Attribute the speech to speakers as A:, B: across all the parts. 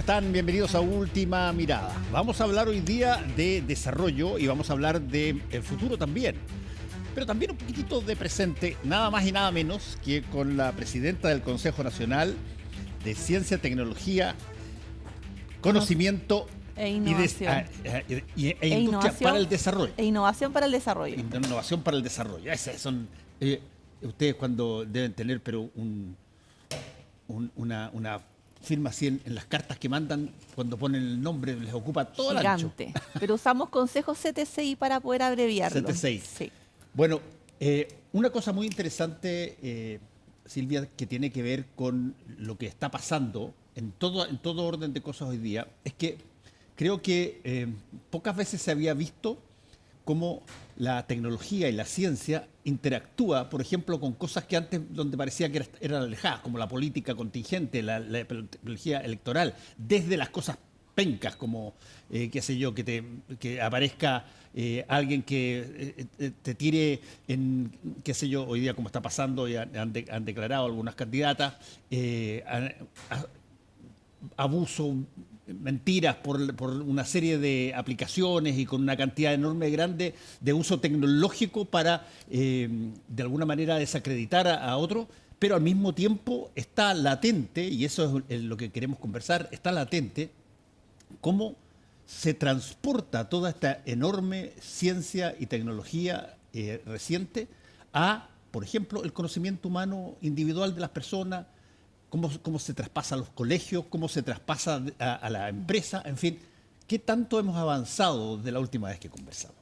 A: están? Bienvenidos a Última Mirada. Vamos a hablar hoy día de desarrollo y vamos a hablar del futuro también. Pero también un poquitito de presente, nada más y nada menos que con la presidenta del Consejo Nacional de Ciencia, Tecnología, Conocimiento
B: e Innovación.
A: E Industria para el Desarrollo.
B: E Innovación para el Desarrollo.
A: Innovación para el Desarrollo. Esas son ustedes cuando deben tener pero una firma así en las cartas que mandan, cuando ponen el nombre, les ocupa todo el ancho.
B: Gigante. Pero usamos Consejo CTCI para poder abreviarlo.
A: CTCI.
B: Sí.
A: Bueno, una cosa muy interesante, Silvia, que tiene que ver con lo que está pasando en todo orden de cosas hoy día, es que creo que pocas veces se había visto cómo la tecnología y la ciencia interactúa, por ejemplo, con cosas que antes donde parecía que eran alejadas, como la política contingente, la tecnología electoral, desde las cosas pencas, como, qué sé yo, que aparezca alguien que te tire en, qué sé yo, hoy día como está pasando, y han declarado algunas candidatas, abuso, mentiras por una serie de aplicaciones y con una cantidad enorme, grande de uso tecnológico para, de alguna manera, desacreditar a otro, pero al mismo tiempo está latente, y eso es lo que queremos conversar, está latente cómo se transporta toda esta enorme ciencia y tecnología reciente a, por ejemplo, el conocimiento humano individual de las personas, cómo se traspasa a los colegios, cómo se traspasa a la empresa, en fin, ¿qué tanto hemos avanzado de la última vez que conversamos?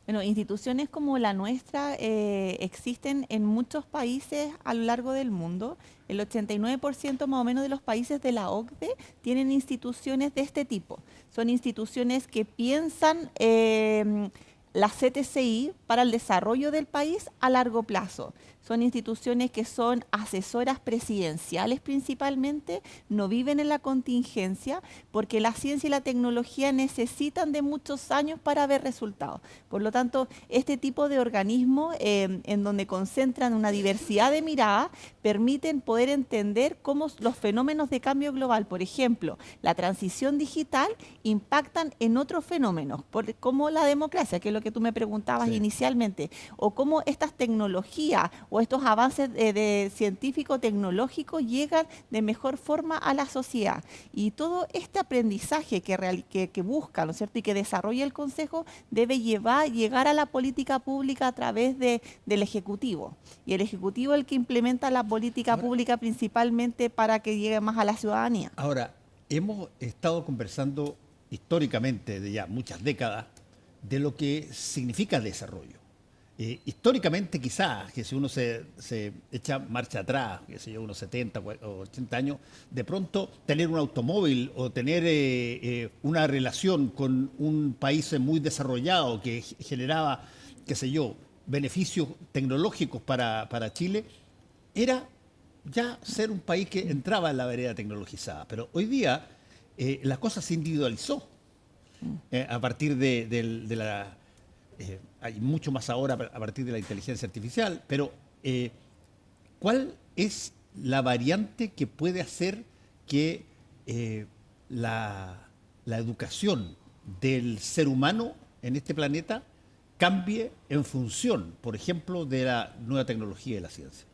B: Bueno, instituciones como la nuestra existen en muchos países a lo largo del mundo. El 89% más o menos de los países de la OCDE tienen instituciones de este tipo. Son instituciones que piensan la CTCI para el desarrollo del país a largo plazo. Son instituciones que son asesoras presidenciales principalmente, no viven en la contingencia, porque la ciencia y la tecnología necesitan de muchos años para ver resultados. Por lo tanto, este tipo de organismos, en donde concentran una diversidad de miradas, permiten poder entender cómo los fenómenos de cambio global, por ejemplo, la transición digital, impactan en otros fenómenos, como la democracia, que es lo que tú me preguntabas inicialmente, o cómo estas tecnologías o estos avances de científico-tecnológicos llegan de mejor forma a la sociedad. Y todo este aprendizaje que busca, ¿no es cierto?, y que desarrolla el Consejo, debe llegar a la política pública a través del Ejecutivo. Y el Ejecutivo es el que implementa la política pública principalmente para que llegue más a la ciudadanía.
A: Ahora, hemos estado conversando históricamente, de ya muchas décadas, de lo que significa desarrollo. Históricamente quizás, que si uno se echa marcha atrás, que sé yo, unos 70 o 80 años, de pronto tener un automóvil o tener una relación con un país muy desarrollado que generaba, qué sé yo, beneficios tecnológicos para Chile, era ya ser un país que entraba en la vereda tecnologizada. Pero hoy día la cosa se individualizó a partir de la... hay mucho más ahora a partir de la inteligencia artificial, pero ¿cuál es la variante que puede hacer que la educación del ser humano en este planeta cambie en función, por ejemplo, de la nueva tecnología y la ciencia?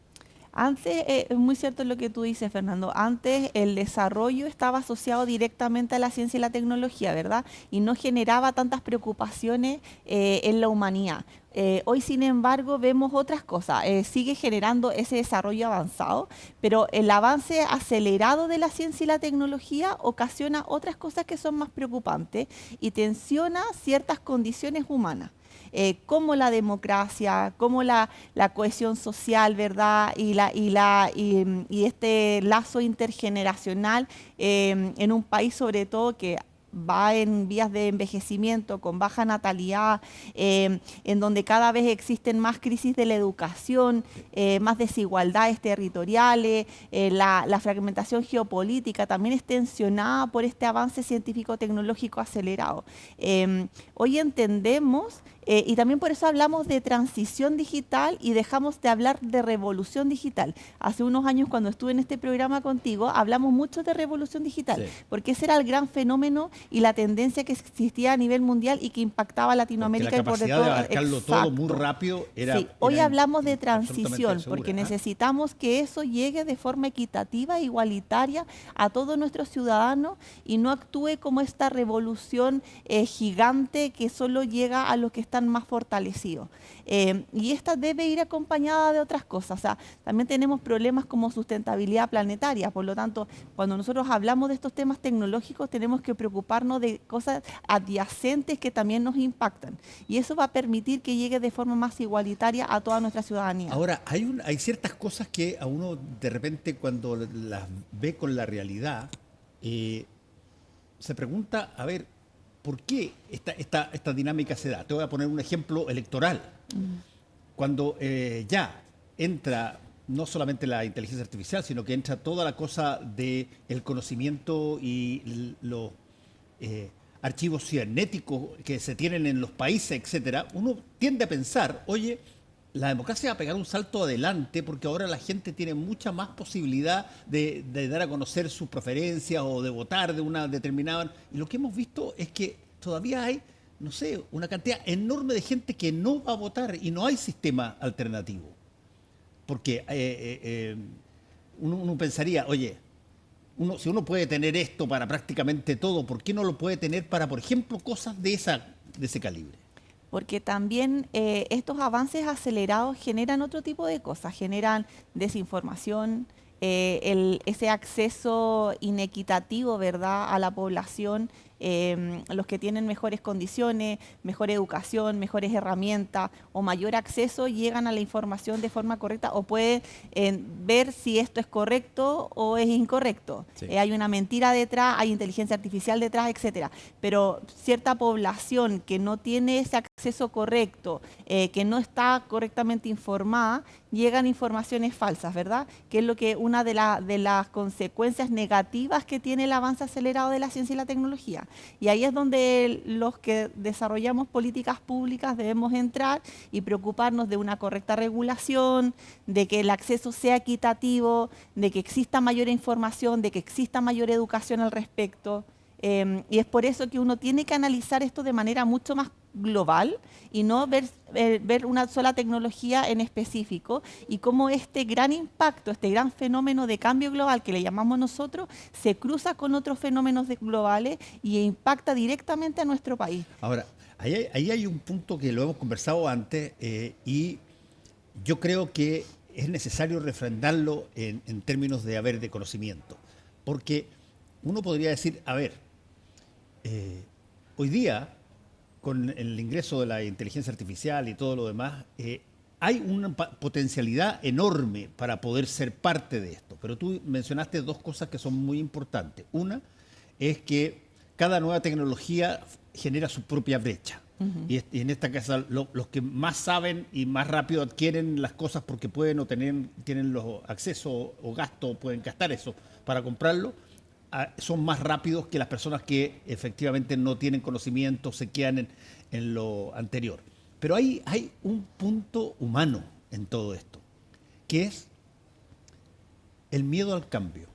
B: Antes, es muy cierto lo que tú dices, Fernando, antes el desarrollo estaba asociado directamente a la ciencia y la tecnología, ¿verdad? Y no generaba tantas preocupaciones en la humanidad. Hoy, sin embargo, vemos otras cosas. Sigue generando ese desarrollo avanzado, pero el avance acelerado de la ciencia y la tecnología ocasiona otras cosas que son más preocupantes y tensiona ciertas condiciones humanas. Como la democracia, como la cohesión social, ¿verdad? Y este lazo intergeneracional en un país sobre todo que va en vías de envejecimiento, con baja natalidad, en donde cada vez existen más crisis de la educación, más desigualdades territoriales, la fragmentación geopolítica también es tensionada por este avance científico-tecnológico acelerado. Hoy entendemos Y también por eso hablamos de transición digital y dejamos de hablar de revolución digital. Hace unos años cuando estuve en este programa contigo, hablamos mucho de revolución digital,
A: Sí.
B: porque ese era el gran fenómeno y la tendencia que existía a nivel mundial y que impactaba a Latinoamérica
A: Porque la
B: y por de
A: capacidad de
B: todo.
A: abarcarlo todo muy
B: Exacto.
A: rápido era...
B: Sí, hoy
A: era
B: hablamos de
A: absolutamente
B: transición
A: segura,
B: porque
A: ¿ah?
B: necesitamos que eso llegue de forma equitativa e igualitaria a todos nuestros ciudadanos y no actúe como esta revolución gigante que solo llega a los que están más fortalecidos. Y esta debe ir acompañada de otras cosas. O sea, también tenemos problemas como sustentabilidad planetaria. Por lo tanto, cuando nosotros hablamos de estos temas tecnológicos, tenemos que preocuparnos de cosas adyacentes que también nos impactan. Y eso va a permitir que llegue de forma más igualitaria a toda nuestra ciudadanía.
A: Ahora, hay ciertas cosas que a uno de repente cuando las ve con la realidad, se pregunta, a ver, ¿por qué esta dinámica se da? Te voy a poner un ejemplo electoral. Cuando ya entra no solamente la inteligencia artificial, sino que entra toda la cosa del conocimiento y los archivos cibernéticos que se tienen en los países, etcétera, uno tiende a pensar, oye, la democracia va a pegar un salto adelante porque ahora la gente tiene mucha más posibilidad de dar a conocer sus preferencias o de votar de una determinada... Y lo que hemos visto es que todavía hay, no sé, una cantidad enorme de gente que no va a votar y no hay sistema alternativo. Porque uno pensaría, oye, si uno puede tener esto para prácticamente todo, ¿por qué no lo puede tener para, por ejemplo, cosas de ese calibre?
B: Porque también estos avances acelerados generan otro tipo de cosas, generan desinformación, ese acceso inequitativo, ¿verdad?, a la población, los que tienen mejores condiciones, mejor educación, mejores herramientas o mayor acceso llegan a la información de forma correcta o pueden ver si esto es correcto o es incorrecto.
A: Sí.
B: Hay una mentira detrás, hay inteligencia artificial detrás, etcétera. Pero cierta población que no tiene ese acceso correcto, que no está correctamente informada, llegan informaciones falsas, ¿verdad? Que es lo que una de las consecuencias negativas que tiene el avance acelerado de la ciencia y la tecnología. Y ahí es donde los que desarrollamos políticas públicas debemos entrar y preocuparnos de una correcta regulación, de que el acceso sea equitativo, de que exista mayor información, de que exista mayor educación al respecto. Y es por eso que uno tiene que analizar esto de manera mucho más global y no ver una sola tecnología en específico y cómo este gran impacto, este gran fenómeno de cambio global que le llamamos nosotros, se cruza con otros fenómenos globales y impacta directamente a nuestro país.
A: Ahora, ahí hay un punto que lo hemos conversado antes y yo creo que es necesario refrendarlo en términos de conocimiento. Porque uno podría decir, a ver, hoy día, con el ingreso de la inteligencia artificial y todo lo demás, hay una potencialidad enorme para poder ser parte de esto. Pero tú mencionaste dos cosas que son muy importantes. Una es que cada nueva tecnología genera su propia brecha. Y en esta casa los que más saben y más rápido adquieren las cosas porque pueden o tienen los accesos o gastos, pueden gastar eso para comprarlo, son más rápidos que las personas que efectivamente no tienen conocimiento, se quedan en lo anterior. Pero hay un punto humano en todo esto, que es el miedo al cambio.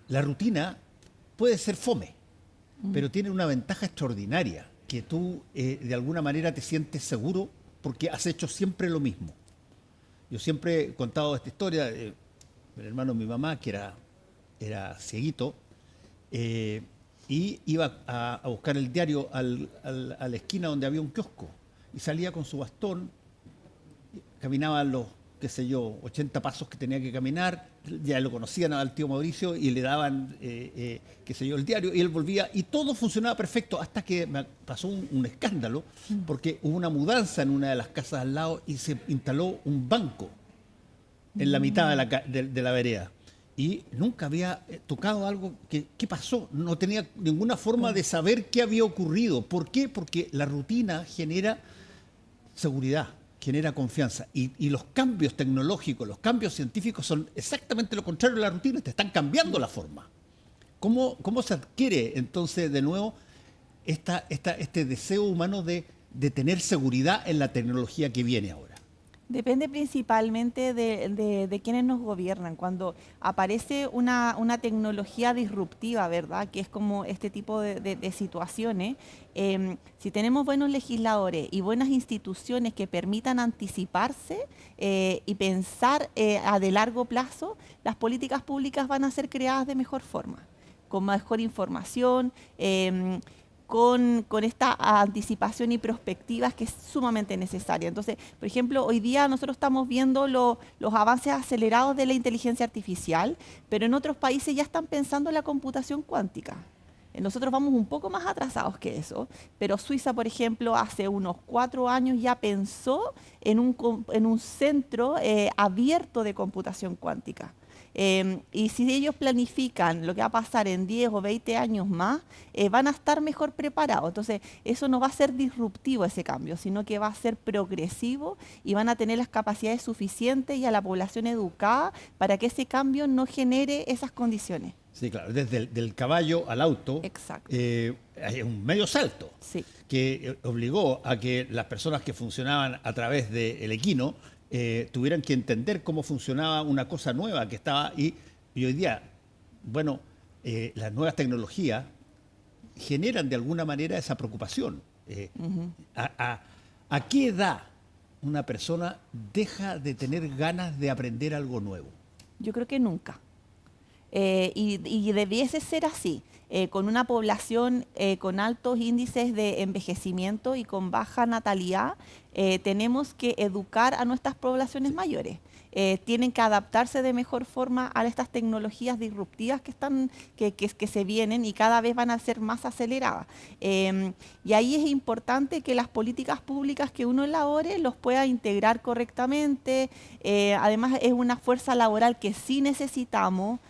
A: La rutina puede ser fome, pero tiene una ventaja extraordinaria, que tú de alguna manera te sientes seguro porque has hecho siempre lo mismo. Yo siempre he contado esta historia del hermano de mi mamá, que era cieguito, y iba a buscar el diario a la esquina donde había un kiosco, y salía con su bastón, caminaba los, qué sé yo, 80 pasos que tenía que caminar, ya lo conocían al tío Mauricio y le daban, qué sé yo, el diario, y él volvía, y todo funcionaba perfecto, hasta que me pasó un escándalo, porque hubo una mudanza en una de las casas al lado y se instaló un banco en la mitad de la vereda. Y nunca había tocado algo ¿qué pasó? No tenía ninguna forma de saber qué había ocurrido. ¿Por qué? Porque la rutina genera seguridad, genera confianza. Y los cambios tecnológicos, los cambios científicos son exactamente lo contrario de la rutina, te están cambiando la forma. ¿Cómo se adquiere entonces de nuevo este deseo humano de de tener seguridad en la tecnología que viene ahora?
B: Depende principalmente de quienes nos gobiernan. Cuando aparece una tecnología disruptiva, ¿verdad? Que es como este tipo de situaciones, si tenemos buenos legisladores y buenas instituciones que permitan anticiparse y pensar de largo plazo, las políticas públicas van a ser creadas de mejor forma, con mejor información, con esta anticipación y perspectivas que es sumamente necesaria. Entonces, por ejemplo, hoy día nosotros estamos viendo los avances acelerados de la inteligencia artificial, pero en otros países ya están pensando en la computación cuántica. Nosotros vamos un poco más atrasados que eso, pero Suiza, por ejemplo, hace unos 4 años ya pensó en un centro abierto de computación cuántica. Y si ellos planifican lo que va a pasar en 10 o 20 años más, van a estar mejor preparados. Entonces, eso no va a ser disruptivo ese cambio, sino que va a ser progresivo y van a tener las capacidades suficientes y a la población educada para que ese cambio no genere esas condiciones.
A: Sí, claro, desde del caballo al auto.
B: Exacto.
A: Hay un medio salto,
B: Sí.
A: que obligó a que las personas que funcionaban a través del equino tuvieran que entender cómo funcionaba una cosa nueva que estaba ahí. Y hoy día, bueno, las nuevas tecnologías generan de alguna manera esa preocupación. ¿A qué edad una persona deja de tener ganas de aprender algo nuevo?
B: Yo creo que nunca. Y debiese ser así, con una población con altos índices de envejecimiento y con baja natalidad, tenemos que educar a nuestras poblaciones mayores. Tienen que adaptarse de mejor forma a estas tecnologías disruptivas que se vienen y cada vez van a ser más aceleradas. Y ahí es importante que las políticas públicas que uno elabore los pueda integrar correctamente. Además, es una fuerza laboral que sí necesitamos.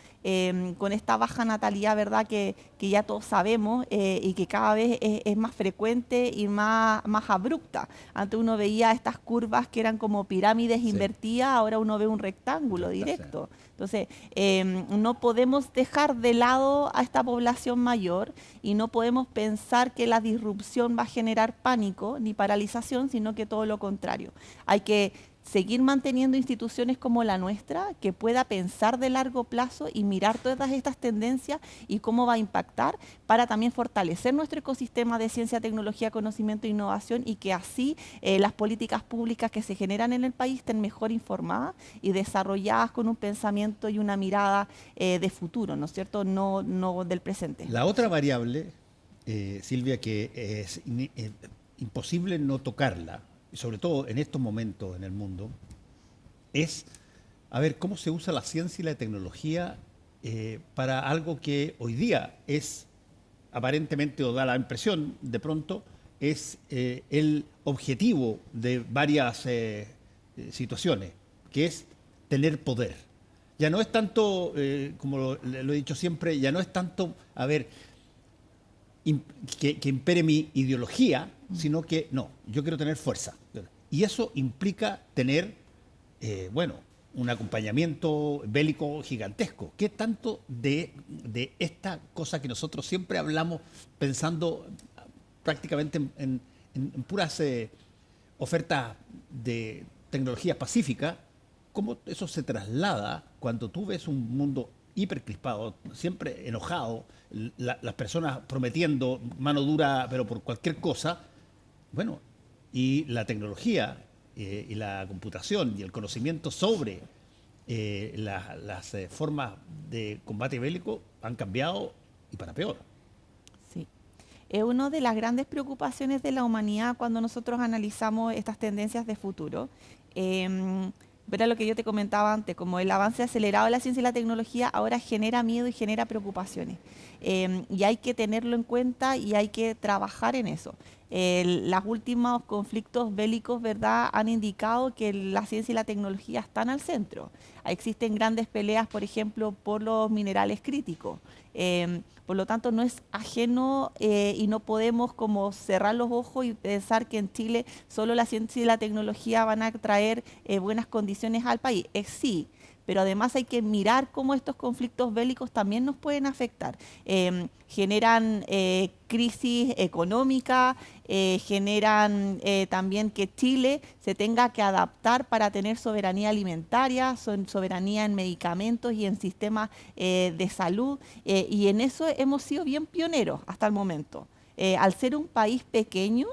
B: Con esta baja natalidad, ¿verdad? Que ya todos sabemos y que cada vez es más frecuente y más abrupta. Antes uno veía estas curvas que eran como pirámides invertidas, ahora uno ve un rectángulo directo. Entonces, no podemos dejar de lado a esta población mayor y no podemos pensar que la disrupción va a generar pánico ni paralización, sino que todo lo contrario. Hay que seguir manteniendo instituciones como la nuestra, que pueda pensar de largo plazo y mirar todas estas tendencias y cómo va a impactar, para también fortalecer nuestro ecosistema de ciencia, tecnología, conocimiento e innovación, y que así las políticas públicas que se generan en el país estén mejor informadas y desarrolladas con un pensamiento y una mirada de futuro, ¿no es cierto? No del presente.
A: La otra variable, Silvia, que es imposible no tocarla, sobre todo en estos momentos en el mundo, es a ver cómo se usa la ciencia y la tecnología para algo que hoy día es aparentemente, o da la impresión de pronto, es el objetivo de varias situaciones, que es tener poder. Ya no es tanto, como lo he dicho siempre, ya no es tanto, a ver, que impere mi ideología, sino que no, yo quiero tener fuerza. Y eso implica tener, bueno, un acompañamiento bélico gigantesco. ¿Qué tanto de esta cosa que nosotros siempre hablamos pensando prácticamente en puras ofertas de tecnologías pacíficas, cómo eso se traslada cuando tú ves un mundo hipercrispado, siempre enojado, las personas prometiendo mano dura, pero por cualquier cosa? Bueno, y la tecnología y la computación y el conocimiento sobre las formas de combate bélico han cambiado, y para peor.
B: Sí. Es una de las grandes preocupaciones de la humanidad cuando nosotros analizamos estas tendencias de futuro. Era lo que yo te comentaba antes, como el avance acelerado de la ciencia y la tecnología ahora genera miedo y genera preocupaciones. Y hay que tenerlo en cuenta y hay que trabajar en eso. Los últimos conflictos bélicos, ¿verdad?, han indicado que la ciencia y la tecnología están al centro. Existen grandes peleas, por ejemplo, por los minerales críticos. Por lo tanto, no es ajeno y no podemos como cerrar los ojos y pensar que en Chile solo la ciencia y la tecnología van a traer buenas condiciones al país. Sí, pero además hay que mirar cómo estos conflictos bélicos también nos pueden afectar. Generan crisis económica, generan también que Chile se tenga que adaptar para tener soberanía alimentaria, soberanía en medicamentos y en sistemas de salud, y en eso hemos sido bien pioneros hasta el momento. Al ser un país pequeño,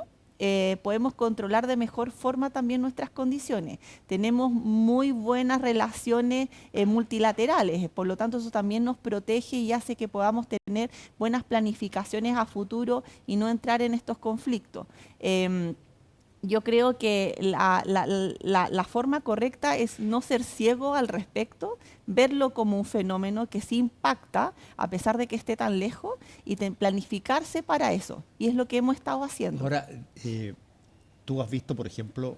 B: podemos controlar de mejor forma también nuestras condiciones. Tenemos muy buenas relaciones multilaterales, por lo tanto eso también nos protege y hace que podamos tener buenas planificaciones a futuro y no entrar en estos conflictos. Yo creo que la forma correcta es no ser ciego al respecto, verlo como un fenómeno que sí impacta, a pesar de que esté tan lejos, y planificarse para eso. Y es lo que hemos estado haciendo.
A: Ahora, tú has visto, por ejemplo,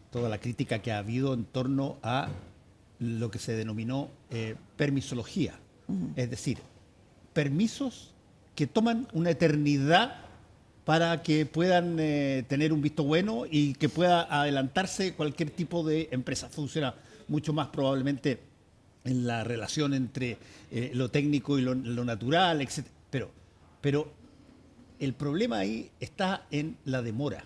A: toda la crítica que ha habido en torno a lo que se denominó permisología. Es decir, permisos que toman una eternidad para que puedan tener un visto bueno y que pueda adelantarse cualquier tipo de empresa. Funciona mucho más probablemente en la relación entre lo técnico y lo natural, etc. Pero el problema ahí está en la demora,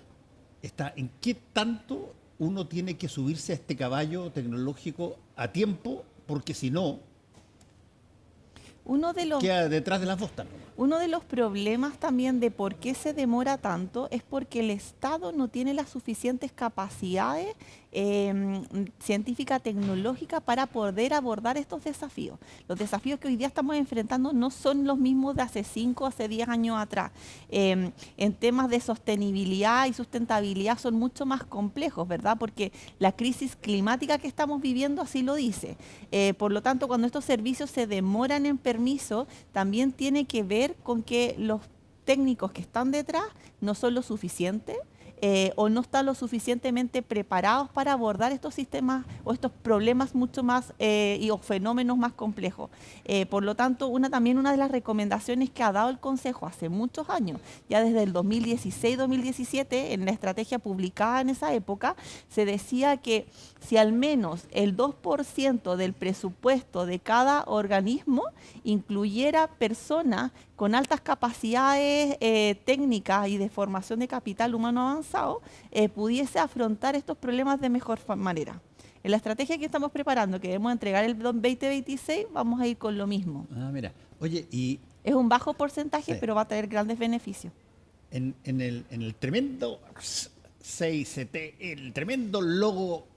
A: está en qué tanto uno tiene que subirse a este caballo tecnológico a tiempo, porque si no, queda detrás de las bostas.
B: Uno de los problemas también de por qué se demora tanto es porque el Estado no tiene las suficientes capacidades científica, tecnológica para poder abordar estos desafíos. Los desafíos que hoy día estamos enfrentando no son los mismos de hace 5, hace 10 años atrás. En temas de sostenibilidad y sustentabilidad son mucho más complejos, ¿verdad? Porque la crisis climática que estamos viviendo así lo dice. Por lo tanto, cuando estos servicios se demoran en permiso, también tiene que ver con que los técnicos que están detrás no son lo suficiente, o no están lo suficientemente preparados para abordar estos sistemas o estos problemas mucho más o fenómenos más complejos. Por lo tanto, también una de las recomendaciones que ha dado el Consejo hace muchos años, ya desde el 2016-2017, en la estrategia publicada en esa época, se decía que si al menos el 2% del presupuesto de cada organismo incluyera personas con altas capacidades técnicas y de formación de capital humano avanzado, pudiese afrontar estos problemas de mejor manera. En la estrategia que estamos preparando, que debemos entregar el 2026, vamos a ir con lo mismo.
A: Ah, mira. Oye, y...
B: Es un bajo porcentaje,
A: sí,
B: pero va a traer grandes beneficios.
A: En el tremendo 6CT, el tremendo logo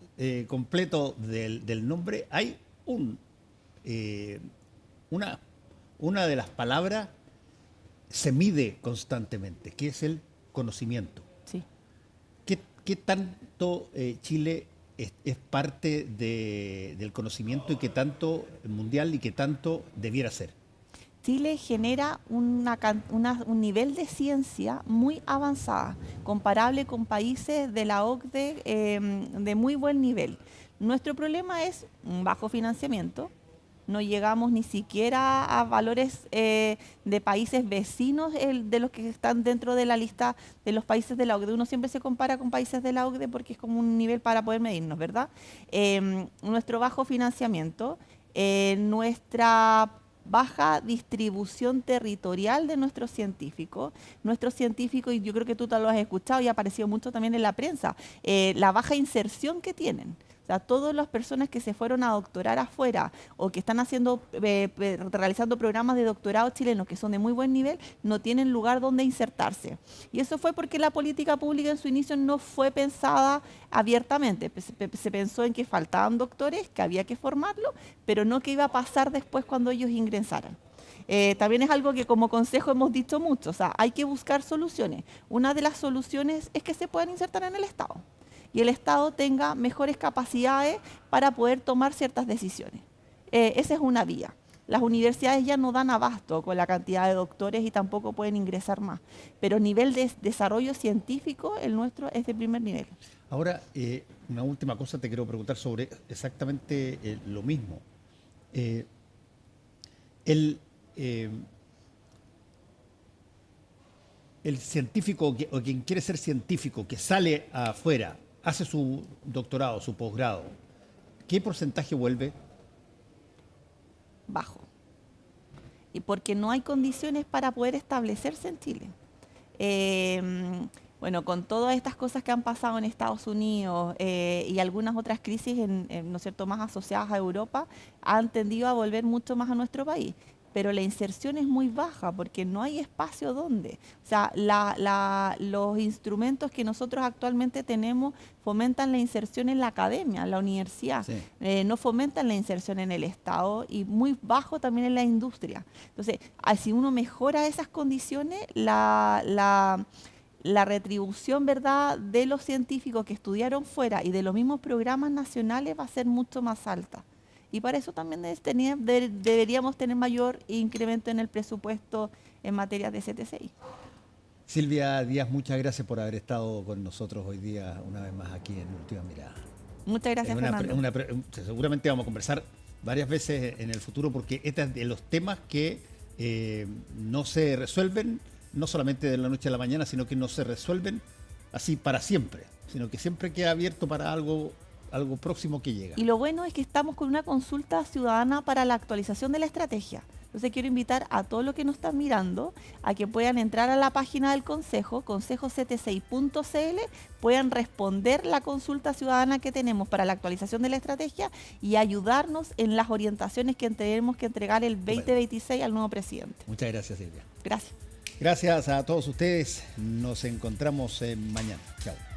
A: completo del nombre, hay una de las palabras se mide constantemente, que es el conocimiento.
B: Sí.
A: ¿Qué tanto Chile es parte del conocimiento y qué tanto mundial y qué tanto debiera ser?
B: Chile genera un nivel de ciencia muy avanzada, comparable con países de la OCDE de muy buen nivel. Nuestro problema es un bajo financiamiento. No llegamos ni siquiera a valores de países vecinos de los que están dentro de la lista de los países de la OCDE. Uno siempre se compara con países de la OCDE porque es como un nivel para poder medirnos, ¿verdad? Nuestro bajo financiamiento, nuestra baja distribución territorial de nuestros científicos, y yo creo que tú te lo has escuchado y ha aparecido mucho también en la prensa, la baja inserción que tienen. O sea, todas las personas que se fueron a doctorar afuera o que están realizando programas de doctorado chilenos que son de muy buen nivel, no tienen lugar donde insertarse. Y eso fue porque la política pública en su inicio no fue pensada abiertamente. Se pensó en que faltaban doctores, que había que formarlos, pero no que iba a pasar después cuando ellos ingresaran. También es algo que como consejo hemos dicho mucho, o sea, hay que buscar soluciones. Una de las soluciones es que se puedan insertar en el Estado y el Estado tenga mejores capacidades para poder tomar ciertas decisiones. Esa es una vía. Las universidades ya no dan abasto con la cantidad de doctores y tampoco pueden ingresar más. Pero nivel de desarrollo científico, el nuestro es de primer nivel.
A: Ahora, una última cosa te quiero preguntar sobre exactamente lo mismo. El científico o quien quiere ser científico que sale afuera hace su doctorado, su posgrado, ¿qué porcentaje vuelve?
B: Bajo. Y porque no hay condiciones para poder establecerse en Chile. Bueno, con todas estas cosas que han pasado en Estados Unidos y algunas otras crisis, ¿no es cierto?, más asociadas a Europa, han tendido a volver mucho más a nuestro país. Pero la inserción es muy baja porque no hay espacio donde. O sea, los instrumentos que nosotros actualmente tenemos fomentan la inserción en la academia, en la universidad.
A: Sí.
B: No fomentan la inserción en el Estado y muy bajo también en la industria. Entonces, si uno mejora esas condiciones, la retribución, ¿verdad?, de los científicos que estudiaron fuera y de los mismos programas nacionales va a ser mucho más alta. Y para eso también deberíamos tener mayor incremento en el presupuesto en materia de CTCI.
A: Silvia Díaz, muchas gracias por haber estado con nosotros hoy día una vez más aquí en Última Mirada.
B: Muchas gracias, Fernando.
A: Seguramente vamos a conversar varias veces en el futuro porque este es de los temas que no se resuelven, no solamente de la noche a la mañana, sino que no se resuelven así para siempre, sino que siempre queda abierto para algo próximo que llega.
B: Y lo bueno es que estamos con una consulta ciudadana para la actualización de la estrategia. Entonces quiero invitar a todos los que nos están mirando a que puedan entrar a la página del Consejo, consejoctci.cl, puedan responder la consulta ciudadana que tenemos para la actualización de la estrategia y ayudarnos en las orientaciones que tenemos que entregar el 2026 al nuevo presidente.
A: Muchas gracias, Silvia.
B: Gracias.
A: Gracias a todos ustedes. Nos encontramos mañana. Chao.